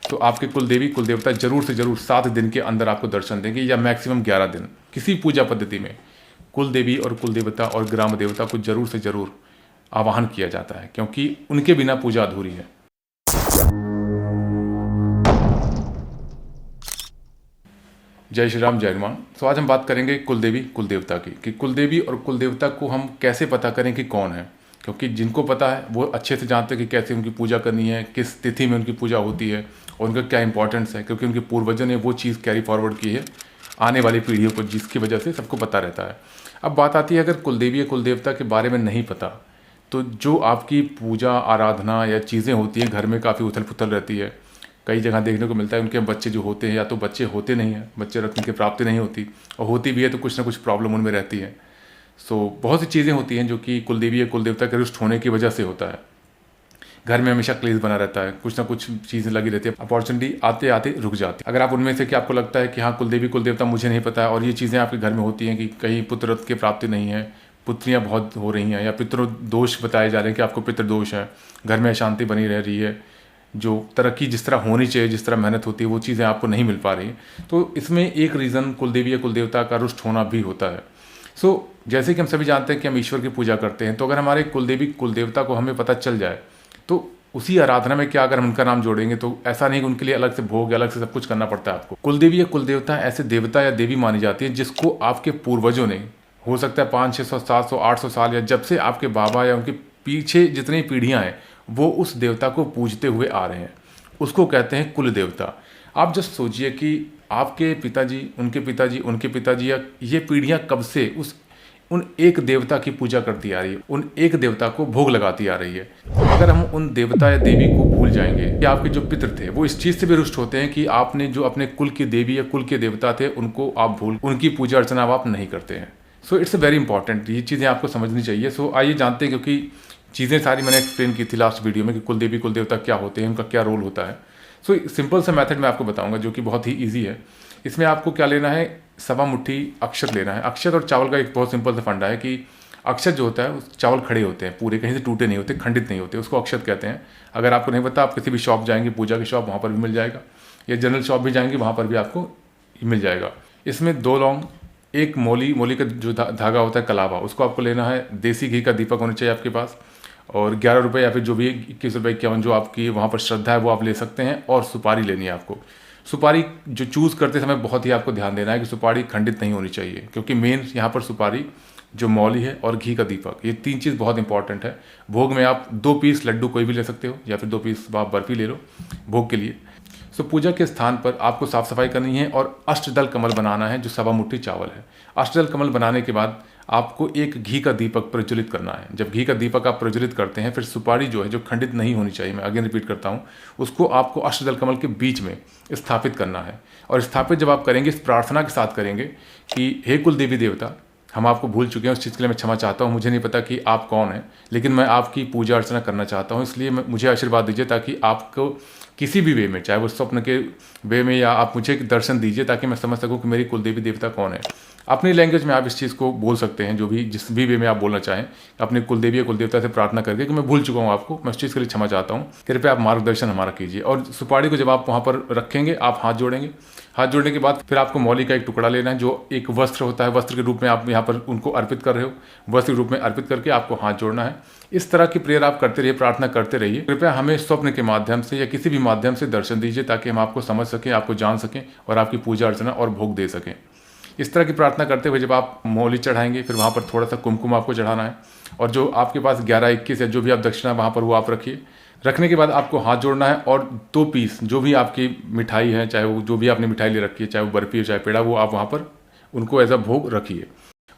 तो आपके कुल देवी कुल देवता जरूर से जरूर 7 दिन के अंदर आपको दर्शन देंगे, या मैक्सिमम 11 दिन। किसी पूजा पद्धति में कुल देवी और कुल देवता और ग्राम देवता को जरूर से जरूर आवाहन किया जाता है, क्योंकि उनके बिना पूजा अधूरी है। जय श्री राम, जय हनुमान। तो आज हम बात करेंगे कुल देवी कुल देवता की, कि कुल देवी और कुल देवता को हम कैसे पता करें कि कौन है। क्योंकि जिनको पता है वो अच्छे से जानते हैं कि कैसे उनकी पूजा करनी है, किस तिथि में उनकी पूजा होती है और उनका क्या इंपॉर्टेंस है, क्योंकि उनके पूर्वजों ने वो चीज़ कैरी फॉरवर्ड की है आने वाली पीढ़ियों को, जिसकी वजह से सबको पता रहता है। अब बात आती है अगर कुल देवी या कुल देवता के बारे में नहीं पता, तो जो आपकी पूजा आराधना या चीज़ें होती हैं घर में काफ़ी उथल पुथल रहती है। कई जगह देखने को मिलता है उनके बच्चे जो होते हैं, या तो बच्चे होते नहीं हैं, बच्चे रत्न की प्राप्ति नहीं होती, और होती भी है तो कुछ ना कुछ प्रॉब्लम उनमें रहती है। सो बहुत सी चीज़ें होती हैं जो कि कुल देवी या कुल देवता के रुष्ट होने की वजह से होता है। घर में हमेशा क्लेश बना रहता है, कुछ ना कुछ चीज़ें लगी रहती है, अपॉर्चुनिटी आते आते रुक जाती है। अगर आप उनमें से कि आपको लगता है कि हाँ कुल देवी कुल देवता मुझे नहीं पता है, और ये चीज़ें आपके घर में होती हैं कि कहीं पुत्र रत्न की प्राप्ति नहीं है, पुत्रियाँ बहुत हो रही हैं, या पितृ दोष बताए जा रहे हैं कि आपको पितृदोष है, घर में अशांति बनी रह रही है, जो तरक्की जिस तरह होनी चाहिए, जिस तरह मेहनत होती है, वो चीज़ें आपको नहीं मिल पा रही, तो इसमें एक रीज़न कुल देवी या कुल देवता का रुष्ट होना भी होता है। जैसे कि हम सभी जानते हैं कि हम ईश्वर की पूजा करते हैं, तो अगर हमारे कुल देवी कुल देवता को हमें पता चल जाए, तो उसी आराधना में क्या अगर हम उनका नाम जोड़ेंगे, तो ऐसा नहीं कि उनके लिए अलग से भोग या अलग से सब कुछ करना पड़ता है आपको। कुल देवी या कुल देवता ऐसे देवता या देवी मानी जाती है जिसको आपके पूर्वजों ने, हो सकता है 500, 600, 700, 800 साल, या जब से आपके बाबा या उनके पीछे जितनी पीढ़ियाँ हैं, वो उस देवता को पूजते हुए आ रहे हैं, उसको कहते हैं कुल देवता। आप जस्ट सोचिए कि आपके पिताजी, उनके पिताजी, उनके पिताजी, या ये पीढ़ियाँ कब से उन एक देवता की पूजा करती आ रही है, उन एक देवता को भोग लगाती आ रही है। अगर हम उन देवता या देवी को भूल जाएंगे, कि आपके जो पितृ थे वो इस चीज़ से भी रुष्ट होते हैं कि आपने जो अपने कुल की देवी या कुल के देवता थे उनको आप भूल, उनकी पूजा अर्चना आप नहीं करते हैं। सो इट्स वेरी इंपॉर्टेंट, ये चीज़ें आपको समझनी चाहिए। सो आइए जानते हैं, क्योंकि चीज़ें सारी मैंने एक्सप्लेन की थी लास्ट वीडियो में कि कुल देवी कुल देवता क्या होते हैं, उनका क्या रोल होता है। सो सिंपल सा मेथड मैं आपको बताऊंगा जो कि बहुत ही ईजी है। इसमें आपको क्या लेना है, सवा मुट्ठी अक्षत लेना है। अक्षत और चावल का एक बहुत सिंपल सा फंडा है कि अक्षत जो होता है, उस चावल खड़े होते हैं, पूरे कहीं से टूटे नहीं होते, खंडित नहीं होते, उसको अक्षत कहते हैं। अगर आपको नहीं पता, आप किसी भी शॉप जाएंगे, पूजा की शॉप, वहाँ पर भी मिल जाएगा, या जनरल शॉप भी जाएंगे, वहाँ पर भी आपको मिल जाएगा। इसमें 2 लौंग, एक मौली का जो धागा होता है कलावा, उसको आपको लेना है। देसी घी का दीपक होना चाहिए आपके पास, और 11 रुपये या फिर जो भी 21 रुपये 51 जो आपकी वहाँ पर श्रद्धा है वो आप ले सकते हैं। और सुपारी लेनी है आपको। सुपारी जो चूज़ करते समय बहुत ही आपको ध्यान देना है कि सुपारी खंडित नहीं होनी चाहिए, क्योंकि मेन यहाँ पर सुपारी, जो मौली है और घी का दीपक, ये 3 चीज़ बहुत इंपॉर्टेंट है। भोग में आप 2 पीस लड्डू कोई भी ले सकते हो, या फिर 2 पीस आप बर्फी ले लो भोग के लिए। पूजा के स्थान पर आपको साफ सफाई करनी है, और अष्टदल कमल बनाना है जो सवा मुट्ठी चावल है। अष्टदल कमल बनाने के बाद आपको एक घी का दीपक प्रज्वलित करना है। जब घी का दीपक आप प्रज्वलित करते हैं, फिर सुपारी जो है, जो खंडित नहीं होनी चाहिए, मैं अगेन रिपीट करता हूँ, उसको आपको अष्टदल कमल के बीच में स्थापित करना है। और स्थापित जब आप करेंगे, इस प्रार्थना के साथ करेंगे कि हे कुल देवी देवता, हम आपको भूल चुके हैं, उस चीज़ के लिए मैं क्षमा चाहता हूँ, मुझे नहीं पता कि आप कौन हैं, लेकिन मैं आपकी पूजा अर्चना करना चाहता हूँ, इसलिए मुझे आशीर्वाद दीजिए, ताकि आपको किसी भी वे में, चाहे वो स्वप्न के वे में, या आप मुझे दर्शन दीजिए, ताकि मैं समझ सकूं कि मेरी कुल देवी देवता कौन है। अपनी लैंग्वेज में आप इस चीज़ को बोल सकते हैं, जो भी जिस भी वे में आप बोलना चाहें, अपने कुल देवी या कुल देवता से प्रार्थना करके कि मैं भूल चुका हूँ आपको, मैं उस चीज़ के लिए क्षमा चाहता हूँ, कृपया आप मार्गदर्शन हमारा कीजिए। और सुपारी को जब आप वहाँ पर रखेंगे, आप हाथ जोड़ेंगे। हाथ जोड़ने के बाद फिर आपको मौली का एक टुकड़ा लेना है, जो एक वस्त्र होता है, वस्त्र के रूप में आप यहाँ पर उनको अर्पित कर रहे हो, वस्त्र के रूप में अर्पित करके आपको हाथ जोड़ना है। इस तरह की प्रेयर आप करते रहिए, प्रार्थना करते रहिए। कृपया हमें स्वप्न के माध्यम से या किसी भी माध्यम से दर्शन दीजिए, ताकि हम आपको समझ सकें, आपको जान सकें, और आपकी पूजा अर्चना और भोग दे सकें। इस तरह की प्रार्थना करते हुए जब आप मौली चढ़ाएंगे, फिर वहाँ पर थोड़ा सा कुमकुम आपको चढ़ाना है, और जो आपके पास 11, 21 या जो भी आप दक्षिणा वहाँ पर वो आप रखिए। रखने के बाद आपको हाथ जोड़ना है, और 2 पीस जो भी आपकी मिठाई है, चाहे वो जो भी आपने मिठाई ले रखी है, चाहे वो बर्फी हो चाहे पेड़ा, वो आप वहाँ पर उनको एज अ भोग रखिए।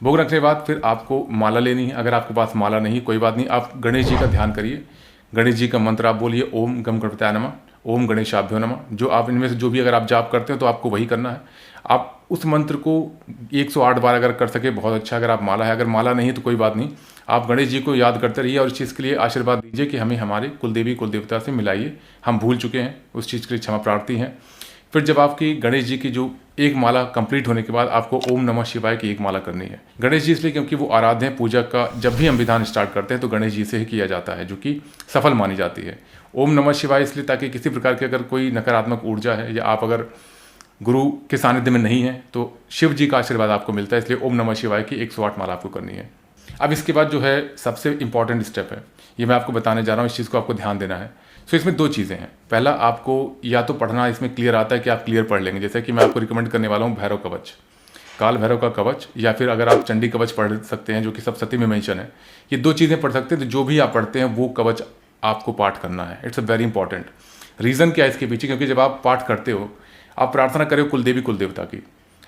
भोग रखने के बाद फिर आपको माला लेनी है। अगर आपके पास माला नहीं, कोई बात नहीं, आप गणेश जी का ध्यान करिए। गणेश जी का मंत्र आप बोलिए, ओम गम गणपतये नमः, ओम गणेशाभ्यो नमः। जो आप इनमें से जो भी अगर आप जाप करते हो तो आपको वही करना है। आप उस मंत्र को 108 बार अगर कर सके बहुत अच्छा, अगर आप माला है, अगर माला नहीं तो कोई बात नहीं, आप गणेश जी को याद करते रहिए, और इस चीज़ के लिए आशीर्वाद दीजिए कि हमें हमारे कुल देवी कुल देवता से मिलाइए, हम भूल चुके हैं, उस चीज़ के लिए क्षमा प्रार्थी हैं। फिर जब आपकी गणेश जी की जो एक माला कंप्लीट होने के बाद आपको ओम नमः शिवाय की एक माला करनी है। गणेश जी इसलिए क्योंकि वो आराध्य हैं, पूजा का जब भी हम विधान स्टार्ट करते हैं तो गणेश जी से ही किया जाता है, जो कि सफल मानी जाती है। ओम नमः शिवाय इसलिए ताकि किसी प्रकार की अगर कोई नकारात्मक ऊर्जा है या आप अगर गुरु के सानिध्य में नहीं है तो शिव जी का आशीर्वाद आपको मिलता है, इसलिए ओम नमः शिवाय की 108 माला आपको करनी है। अब इसके बाद जो है सबसे इंपॉर्टेंट स्टेप है, ये मैं आपको बताने जा रहा हूँ, इस चीज़ को आपको ध्यान देना है। सो इसमें दो चीज़ें हैं। पहला, आपको या तो पढ़ना इसमें क्लियर आता है कि आप क्लियर पढ़ लेंगे, जैसे कि मैं आपको रिकमेंड करने वाला हूँ भैरव कवच, काल भैरव का कवच, या फिर अगर आप चंडी कवच पढ़ सकते हैं जो कि सप्तशती में मेंशन है, ये दो चीज़ें पढ़ सकते हैं। तो जो भी आप पढ़ते हैं वो कवच आपको पाठ करना है। It's a very important. Reason क्या है इसके पीछे, क्योंकि जब आप पाठ करते हो आप प्रार्थना करें कुलदेवी कुलदेवता की।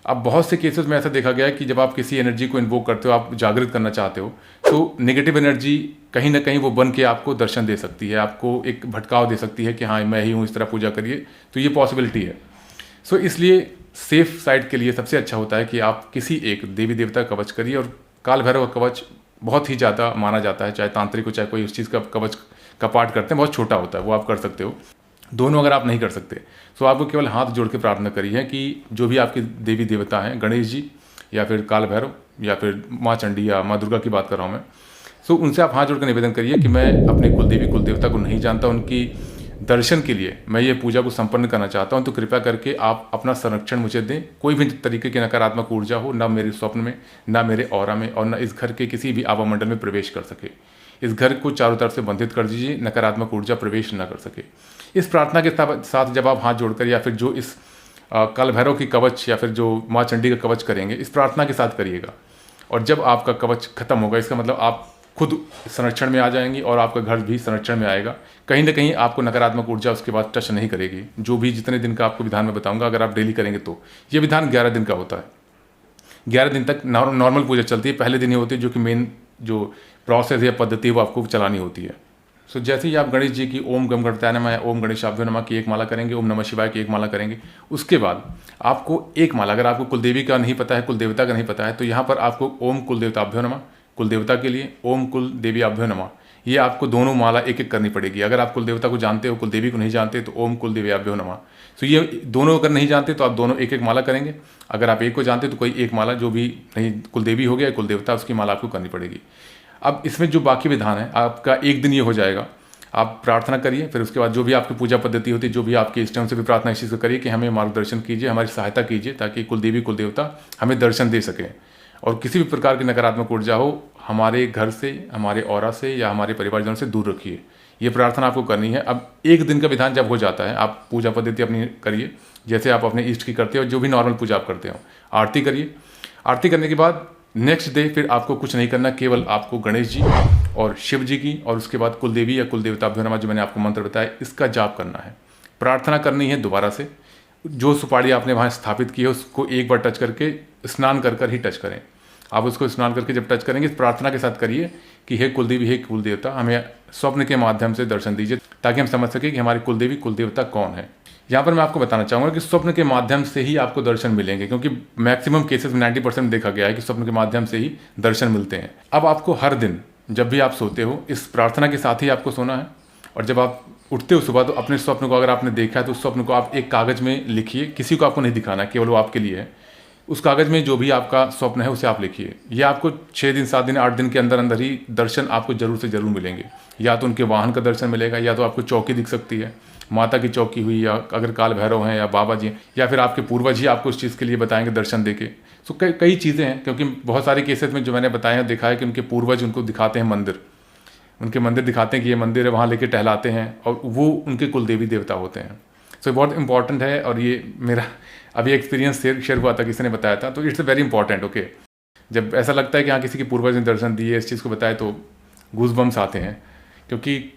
अब बहुत से केसेस में ऐसा देखा गया है कि जब आप किसी एनर्जी को इन्वोक करते हो, आप जागृत करना चाहते हो, तो नेगेटिव एनर्जी कहीं ना कहीं वो बन के आपको दर्शन दे सकती है, आपको एक भटकाव दे सकती है कि हाँ मैं ही हूँ, इस तरह पूजा करिए। तो ये पॉसिबिलिटी है। सो इसलिए सेफ साइड के लिए सबसे अच्छा होता है कि आप किसी एक देवी देवता का कवच करिए। और काल भैरव का कवच बहुत ही ज़्यादा माना जाता है, चाहे तांत्रिक हो चाहे कोई उस चीज़ का कवच का पाठ करते हैं, बहुत छोटा होता है, वो आप कर सकते हो। दोनों अगर आप नहीं कर सकते तो आपको केवल हाथ जोड़ के प्रार्थना करिए कि जो भी आपके देवी देवता हैं, गणेश जी या फिर काल भैरव या फिर माँ चंडी या माँ दुर्गा की बात कर रहा हूँ मैं, सो उनसे आप हाथ जोड़ कर निवेदन करिए कि मैं अपने कुलदेवी कुलदेवता को नहीं जानता, उनकी दर्शन के लिए मैं ये पूजा को संपन्न करना चाहता हूँ, तो कृपया करके आप अपना संरक्षण मुझे दें। कोई भी तरीके की नकारात्मक ऊर्जा हो ना मेरे स्वप्न में, ना मेरे ऑरा में, और ना इस घर के किसी भी आवामंडल में प्रवेश कर सके। इस घर को चारों तरफ से बंधित कर दीजिए, नकारात्मक ऊर्जा प्रवेश न कर सके। इस प्रार्थना के साथ जब आप हाथ जोड़कर या फिर जो इस काल भैरव की कवच या फिर जो माँ चंडी का कवच करेंगे, इस प्रार्थना के साथ करिएगा। और जब आपका कवच खत्म होगा, इसका मतलब आप खुद संरक्षण में आ जाएंगी और आपका घर भी संरक्षण में आएगा। कहीं ना कहीं आपको नकारात्मक ऊर्जा उसके बाद टच नहीं करेगी। जो भी जितने दिन का आपको विधान में बताऊंगा, अगर आप डेली करेंगे तो ये विधान 11 दिन का होता है। 11 दिन तक नॉर्मल पूजा चलती है। पहले दिन ही होती है जो कि मेन जो प्रोसेस या पद्धति है वो आपको चलानी होती है। सो जैसे ही आप गणेश जी की ओम गम गणपतये नमः, ओम गणेशाभ्यो नमः की एक माला करेंगे, ओम नमः शिवाय की एक माला करेंगे, उसके बाद आपको एक माला, अगर आपको कुलदेवी का नहीं पता है, कुलदेवता का नहीं पता है, तो यहाँ पर आपको ओम कुलदेवताभ्यो नमः, कुलदेवता के लिए ओम कुलदेवीभ्यो नमः, ये आपको दोनों माला एक एक करनी पड़ेगी। अगर आप कुलदेवता को जानते हो, कुलदेवी को नहीं जानते, तो ओम कुलदेवीभ्यो नमः। तो ये दोनों अगर नहीं जानते तो आप दोनों एक एक माला करेंगे। अगर आप एक को जानते तो कोई एक माला, जो भी नहीं कुलदेवी हो गया कुलदेवता, उसकी माला आपको करनी पड़ेगी। अब इसमें जो बाकी विधान है, आपका एक दिन ये हो जाएगा। आप प्रार्थना करिए, फिर उसके बाद जो भी आपकी पूजा पद्धति होती है, जो भी आपके इष्टों से भी प्रार्थना इस चीज़ को करिए कि हमें मार्गदर्शन कीजिए, हमारी सहायता कीजिए, ताकि कुलदेवी कुलदेवता हमें दर्शन दे सकें और किसी भी प्रकार की नकारात्मक ऊर्जा हो हमारे घर से, हमारे ऑरा से या हमारे परिवारजनों से दूर रखिए। ये प्रार्थना आपको करनी है। अब एक दिन का विधान जब हो जाता है, आप पूजा पद्धति अपनी करिए जैसे आप अपने इष्ट की करते हो, जो भी नॉर्मल पूजा आप करते हो। आरती करिए। आरती करने के बाद नेक्स्ट डे फिर आपको कुछ नहीं करना, केवल आपको गणेश जी और शिव जी की और उसके बाद कुलदेवी या कुलदेवताभ्यो नमः, जो मैंने आपको मंत्र बताया, इसका जाप करना है। प्रार्थना करनी है दोबारा से। जो सुपारी आपने वहाँ स्थापित की है उसको एक बार टच करके स्नान कर कर ही टच करें। आप उसको स्नान करके जब टच करेंगे, प्रार्थना के साथ करिए कि हे कुलदेवी, हे कुलदेवता, हमें स्वप्न के माध्यम से दर्शन दीजिए, ताकि हम समझ सकें कि हमारी कुलदेवी कुलदेवता कौन है। यहाँ पर मैं आपको बताना चाहूँगा कि स्वप्न के माध्यम से ही आपको दर्शन मिलेंगे, क्योंकि मैक्सिमम केसेस में 90% देखा गया है कि स्वप्न के माध्यम से ही दर्शन मिलते हैं। अब आपको हर दिन जब भी आप सोते हो, इस प्रार्थना के साथ ही आपको सोना है। और जब आप उठते हो सुबह, तो अपने स्वप्न को अगर आपने देखा है तो उस स्वप्न को आप एक कागज़ में लिखिए। किसी को आपको नहीं दिखाना, केवल वो आपके लिए है। उस कागज़ में जो भी आपका स्वप्न है उसे आप लिखिए। ये आपको 6 दिन 7 दिन 8 दिन के अंदर अंदर ही दर्शन आपको जरूर से जरूर मिलेंगे। या तो उनके वाहन का दर्शन मिलेगा, या तो आपको चौकी दिख सकती है, माता की चौकी हुई, या अगर काल भैरव हैं या बाबा जी हैं, या फिर आपके पूर्वज ही आपको उस चीज़ के लिए बताएंगे दर्शन देके। तो कई चीज़ें हैं, क्योंकि बहुत सारे केसेस में जो मैंने बताया है, देखा है कि उनके पूर्वज उनको दिखाते हैं मंदिर, उनके मंदिर दिखाते हैं कि ये मंदिर है, वहाँ लेके टहलाते हैं, और वो उनके कुलदेवी देवता होते हैं। सो बहुत इंपॉर्टेंट है। और ये मेरा अभी एक्सपीरियंस शेयर हुआ था, किसी ने बताया था, तो इट्स वेरी इंपॉर्टेंट। ओके, जब ऐसा लगता है कि हाँ किसी के पूर्वज ने दर्शन दिए, इस चीज़ को बताया, तो गूज़बम्स आते हैं, क्योंकि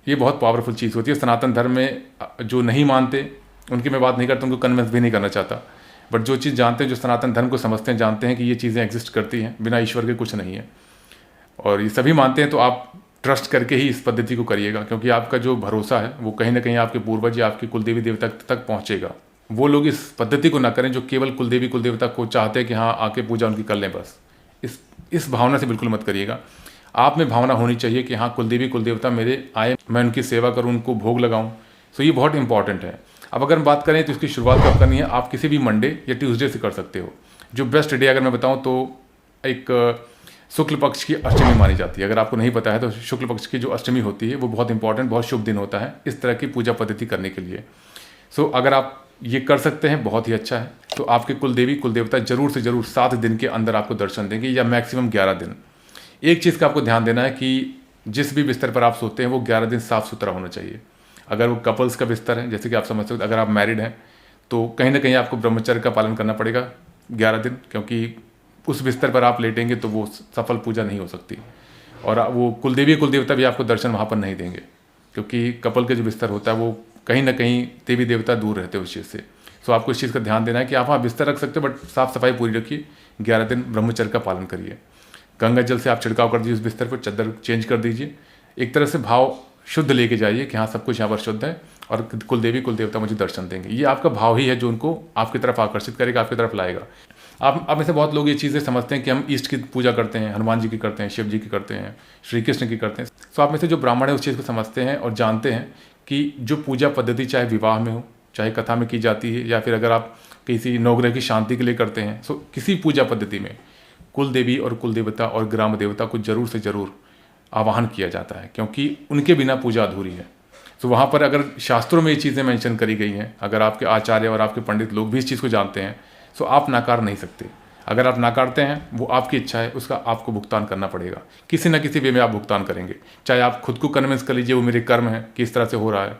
ये बहुत पावरफुल चीज़ होती है। सनातन धर्म में जो नहीं मानते उनकी मैं बात नहीं करता, उनको कन्विंस भी नहीं करना चाहता, बट जो चीज़ जानते हैं, जो सनातन धर्म को समझते हैं, जानते हैं कि ये चीज़ें एग्जिस्ट करती हैं, बिना ईश्वर के कुछ नहीं है, और ये सभी मानते हैं, तो आप ट्रस्ट करके ही इस पद्धति को करिएगा, क्योंकि आपका जो भरोसा है वो कहीं ना कहीं आपके पूर्वज या आपके कुलदेवी देवता तक पहुँचेगा। वो लोग इस पद्धति को ना करें जो केवल कुलदेवी कुलदेवता को चाहते हैं कि हाँ आके पूजा उनकी कर लें बस। इस भावना से बिल्कुल मत करिएगा। आप में भावना होनी चाहिए कि हाँ कुलदेवी कुलदेवता मेरे आए, मैं उनकी सेवा करूँ, उनको भोग लगाऊँ। सो ये बहुत इंपॉर्टेंट है। अब अगर हम बात करें तो इसकी शुरुआत कब करनी है, आप किसी भी मंडे या ट्यूसडे से कर सकते हो। जो बेस्ट डे अगर मैं बताऊँ तो एक शुक्ल पक्ष की अष्टमी मानी जाती है। अगर आपको नहीं पता है तो शुक्ल पक्ष की जो अष्टमी होती है वो बहुत इंपॉर्टेंट, बहुत शुभ दिन होता है इस तरह की पूजा पद्धति करने के लिए। सो अगर आप ये कर सकते हैं बहुत ही अच्छा है। तो आपके कुल देवी कुल देवता जरूर से जरूर 7 दिन के अंदर आपको दर्शन देंगे, या मैक्सिमम 11 दिन। एक चीज़ का आपको ध्यान देना है कि जिस भी बिस्तर पर आप सोते हैं वो 11 दिन साफ़ सुथरा होना चाहिए। अगर वो कपल्स का बिस्तर है, जैसे कि आप समझ सकते हो, अगर आप मैरिड हैं तो कहीं ना कहीं आपको ब्रह्मचर्य का पालन करना पड़ेगा 11 दिन, क्योंकि उस बिस्तर पर आप लेटेंगे तो वो सफल पूजा नहीं हो सकती। और वो कुलदेवी कुल देवता भी आपको दर्शन वहाँ पर नहीं देंगे, क्योंकि कपल का जो बिस्तर होता है वो कहीं ना कहीं देवी देवता दूर रहते हैं उस चीज़ से। सो आपको इस चीज़ का ध्यान देना है कि आप वहाँ बिस्तर रख सकते हो बट साफ़ सफाई पूरी रखिए, 11 दिन ब्रह्मचर्य का पालन करिए। गंगा जल से आप छिड़काव कर दीजिए उस बिस्तर पर, चादर चेंज कर दीजिए। एक तरह से भाव शुद्ध लेके जाइए कि हाँ सब कुछ यहाँ पर शुद्ध है और कुलदेवी कुल देवता मुझे दर्शन देंगे। ये आपका भाव ही है जो उनको आपकी तरफ आकर्षित करेगा, आपकी तरफ लाएगा। आप में से बहुत लोग ये चीज़ें समझते हैं कि हम ईष्ट की पूजा करते हैं, हनुमान जी की करते हैं, शिव जी की करते हैं, श्री कृष्ण की करते हैं। तो आप में से जो ब्राह्मण है उस चीज़ को समझते हैं और जानते हैं कि जो पूजा पद्धति चाहे विवाह में हो, चाहे कथा में की जाती है, या फिर अगर आप किसी नवग्रह की शांति के लिए करते हैं, सो किसी पूजा पद्धति में कुल देवी और कुल देवता और ग्राम देवता को जरूर से जरूर आवाहन किया जाता है, क्योंकि उनके बिना पूजा अधूरी है। तो वहाँ पर अगर शास्त्रों में ये चीज़ें मेंशन करी गई हैं, अगर आपके आचार्य और आपके पंडित लोग भी इस चीज़ को जानते हैं, तो आप नकार नहीं सकते। अगर आप नकारते हैं वो आपकी इच्छा है, उसका आपको भुगतान करना पड़ेगा, किसी न किसी वे में आप भुगतान करेंगे। चाहे आप खुद को कन्विंस कर लीजिए वो मेरे कर्म है कि इस तरह से हो रहा है,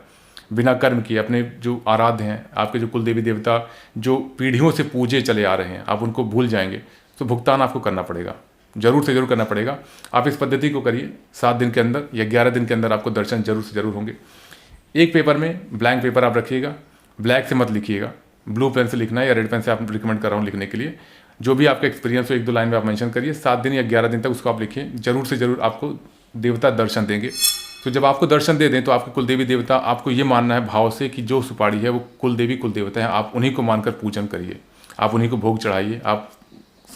बिना कर्म किए अपने जो आराध्य हैं, आपके जो कुल देवी देवता जो पीढ़ियों से पूजे चले आ रहे हैं, आप उनको भूल जाएंगे, तो भुगतान आपको करना पड़ेगा, जरूर से जरूर करना पड़ेगा। आप इस पद्धति को करिए, 7 दिन के अंदर या 11 दिन के अंदर आपको दर्शन जरूर से जरूर होंगे। एक पेपर में ब्लैंक पेपर आप रखिएगा, ब्लैक से मत लिखिएगा, ब्लू पेन से लिखना है या रेड पेन से आप रिकमेंड कर रहा हूँ लिखने के लिए। जो भी आपका एक्सपीरियंस हो 1-2 लाइन में आप मेंशन करिए। 7 दिन या 11 दिन तक उसको आप लिखिए, जरूर से जरूर आपको देवता दर्शन देंगे। तो जब आपको दर्शन दे दें तो आपके कुल देवी देवता, आपको ये मानना है भाव से कि जो सुपारी है वो कुल देवी कुल देवता है, आप उन्हीं को मानकर पूजन करिए, आप उन्हीं को भोग चढ़ाइए, आप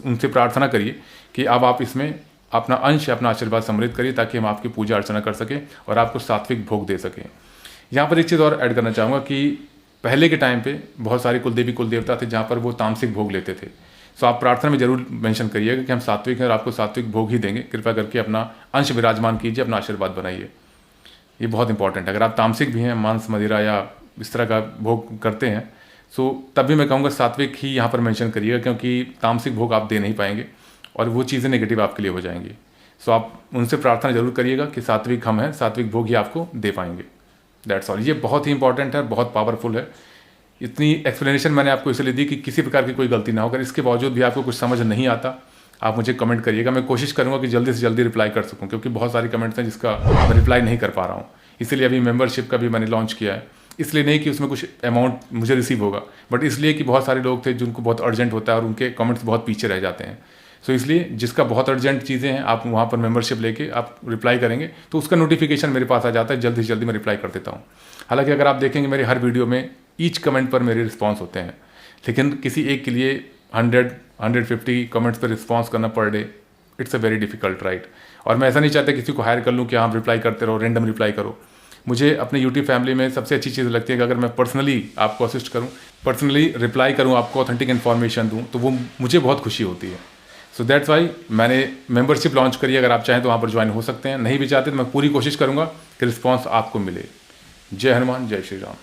उनसे प्रार्थना करिए कि अब आप इसमें अपना अंश, अपना आशीर्वाद सम्मिलित करिए ताकि हम आपकी पूजा अर्चना कर सकें और आपको सात्विक भोग दे सकें। यहाँ पर एक चीज़ और ऐड करना चाहूँगा कि पहले के टाइम पे बहुत सारे कुलदेवी कुल देवता थे जहाँ पर वो तामसिक भोग लेते थे। सो आप प्रार्थना में जरूर मेंशन करिएगा कि हम सात्विक हैं और आपको सात्विक भोग ही देंगे, कृपया करके अपना अंश विराजमान कीजिए, अपना आशीर्वाद बनाइए। ये बहुत इंपॉर्टेंट है। अगर आप तामसिक भी हैं, मांस मदिरा या इस तरह का भोग करते हैं, सो तब भी मैं कहूँगा सात्विक ही यहाँ पर मेंशन करिएगा, क्योंकि तामसिक भोग आप दे नहीं पाएंगे और वो चीज़ें नेगेटिव आपके लिए हो जाएंगी। सो आप उनसे प्रार्थना जरूर करिएगा कि सात्विक हम हैं, सात्विक भोग ही आपको दे पाएंगे। That's all. ये बहुत ही इंपॉर्टेंट है, बहुत पावरफुल है। इतनी एक्सप्लेनेशन मैंने आपको इसलिए दी कि किसी प्रकार की कोई गलती ना हो। अगर इसके बावजूद भी आपको कुछ समझ नहीं आता, आप मुझे कमेंट करिएगा, मैं कोशिश करूँगा कि जल्दी से जल्दी रिप्लाई कर सकूँ, क्योंकि बहुत सारी कमेंट्स हैं जिसका मैं रिप्लाई नहीं कर पा रहा हूँ। इसीलिए अभी मेंबरशिप का भी मैंने लॉन्च किया है, इसलिए नहीं कि उसमें कुछ अमाउंट मुझे रिसीव होगा, बट इसलिए कि बहुत सारे लोग थे जिनको बहुत अर्जेंट होता है और उनके कमेंट्स बहुत पीछे रह जाते हैं। सो इसलिए जिसका बहुत अर्जेंट चीज़ें हैं, आप वहाँ पर मेंबरशिप लेके आप रिप्लाई करेंगे तो उसका नोटिफिकेशन मेरे पास आ जाता है, जल्दी से जल्दी मैं रिप्लाई कर देता हूँ। हालांकि अगर आप देखेंगे मेरे हर वीडियो में ईच कमेंट पर मेरे रिस्पॉन्स होते हैं, लेकिन किसी एक के लिए 100-150 कमेंट्स पर रिस्पॉन्स करना per day, it's a very difficult, right. और मैं ऐसा नहीं चाहता किसी को हायर कर लूँ कि आप रिप्लाई करते रहो, रेंडम रिप्लाई करो। मुझे अपने यूट्यूब फैमिली में सबसे अच्छी चीज़ लगती है कि अगर मैं पर्सनली आपको असिस्ट करूँ, पर्सनली रिप्लाई करूँ, आपको ऑथेंटिक इन्फॉर्मेशन दूँ, तो वो मुझे बहुत खुशी होती है। सो दैट्स वाई मैंने मेंबरशिप लॉन्च करी है। अगर आप चाहें तो वहाँ पर ज्वाइन हो सकते हैं, नहीं भी चाहते तो मैं पूरी कोशिश करूँगा कि रिस्पॉन्स आपको मिले। जय हनुमान, जय श्री राम।